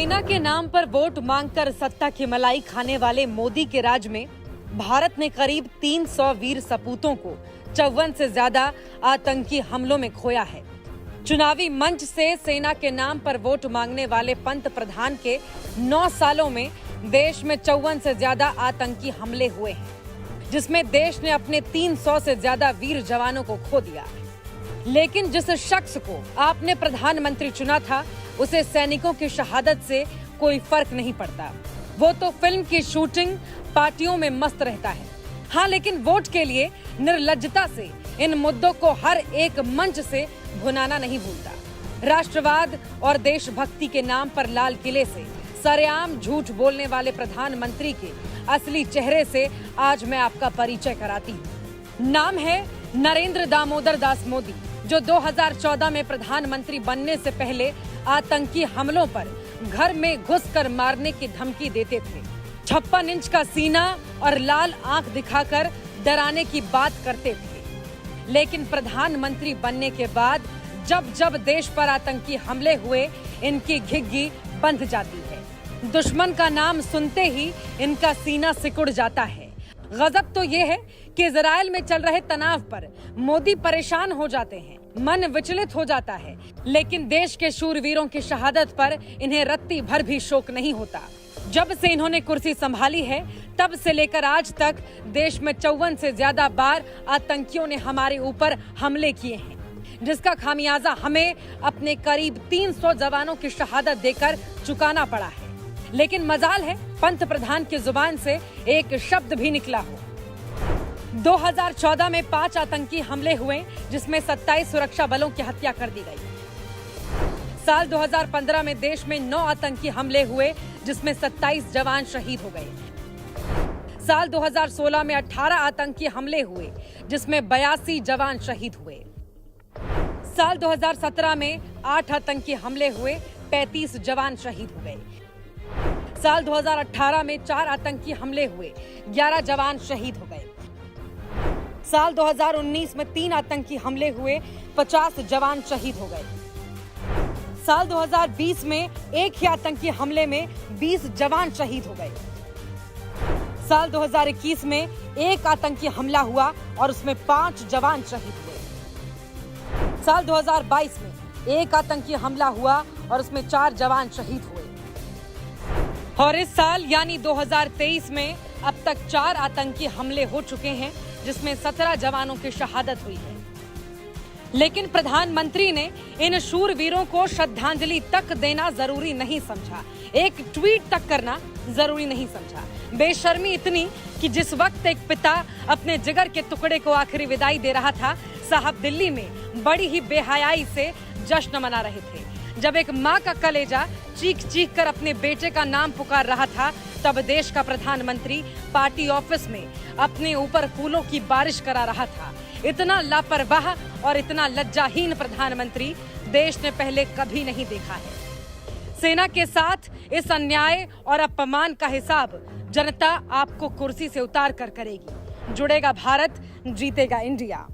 सेना के नाम पर वोट मांगकर सत्ता की मलाई खाने वाले मोदी के राज में भारत ने करीब 300 वीर सपूतों को 54 से ज्यादा आतंकी हमलों में खोया है। चुनावी मंच से सेना के नाम पर वोट मांगने वाले पंत प्रधान के 9 सालों में देश में 54 से ज्यादा आतंकी हमले हुए हैं, जिसमें देश ने अपने 300 से ज्यादा वीर जवानों को खो दिया। लेकिन जिस शख्स को आपने प्रधानमंत्री चुना था, उसे सैनिकों की शहादत से कोई फर्क नहीं पड़ता। वो तो फिल्म की शूटिंग पार्टियों में मस्त रहता है। हाँ, लेकिन वोट के लिए निर्लज्जता से इन मुद्दों को हर एक मंच से भुनाना नहीं भूलता। राष्ट्रवाद और देशभक्ति के नाम पर लाल किले से सरेआम झूठ बोलने वाले प्रधानमंत्री के असली चेहरे से आज मैं आपका परिचय कराती हूँ। नाम है नरेंद्र दामोदर दास मोदी, जो 2014 में प्रधानमंत्री बनने से पहले आतंकी हमलों पर घर में घुसकर मारने की धमकी देते थे। 56 इंच का सीना और लाल आंख दिखाकर डराने की बात करते थे। लेकिन प्रधानमंत्री बनने के बाद जब जब देश पर आतंकी हमले हुए, इनकी घिघी बंध जाती है। दुश्मन का नाम सुनते ही इनका सीना सिकुड़ जाता है। गजब तो ये है कि इजराइल में चल रहे तनाव पर मोदी परेशान हो जाते हैं, मन विचलित हो जाता है, लेकिन देश के शूरवीरों की शहादत पर इन्हें रत्ती भर भी शोक नहीं होता। जब से इन्होंने कुर्सी संभाली है, तब से लेकर आज तक देश में 54 से ज्यादा बार आतंकियों ने हमारे ऊपर हमले किए हैं, जिसका खामियाजा हमें अपने करीब 300 जवानों की शहादत देकर चुकाना पड़ा है। लेकिन मजाल है, पंत प्रधान की जुबान से एक शब्द भी निकला हो। 2014 में 5 आतंकी हमले हुए, जिसमें 27 सुरक्षा बलों की हत्या कर दी गई। साल 2015 में देश में 9 आतंकी हमले हुए, जिसमें 27 जवान शहीद हो गए। साल 2016 में 18 आतंकी हमले हुए, जिसमें 82 जवान शहीद हुए। साल 2017 में 8 आतंकी हमले हुए, 35 जवान शहीद हो गए। साल 2018 में 4 आतंकी हमले हुए, 11 जवान शहीद हो गए। साल 2019 में 3 आतंकी हमले हुए, 50 जवान शहीद हो गए। साल 2020 में एक ही आतंकी हमले में 20 जवान शहीद हो गए। साल 2021 में एक आतंकी हमला हुआ और उसमें 5 जवान शहीद हुए। साल 2022 में एक आतंकी हमला हुआ और उसमें 4 जवान शहीद हुए। और इस साल यानी 2023 में अब तक 4 आतंकी हमले हो चुके हैं, जिसमें 17 जवानों की शहादत हुई है। लेकिन प्रधानमंत्री ने इन शूरवीरों को श्रद्धांजलि तक देना जरूरी नहीं समझा, एक ट्वीट तक करना जरूरी नहीं समझा। बेशर्मी इतनी कि जिस वक्त एक पिता अपने जिगर के टुकड़े को आखिरी विदाई दे रहा था, साहब दिल्ली में बड़ी ही बेहयाई से जश्न मना रहे थे। जब एक माँ का कलेजा चीख चीख कर अपने बेटे का नाम पुकार रहा था, तब देश का प्रधानमंत्री पार्टी ऑफिस में अपने ऊपर फूलों की बारिश करा रहा था। इतना लापरवाह और इतना लज्जाहीन प्रधानमंत्री देश ने पहले कभी नहीं देखा है। सेना के साथ इस अन्याय और अपमान का हिसाब जनता आपको कुर्सी से उतार कर करेगी। जुड़ेगा भारत, जीतेगा इंडिया।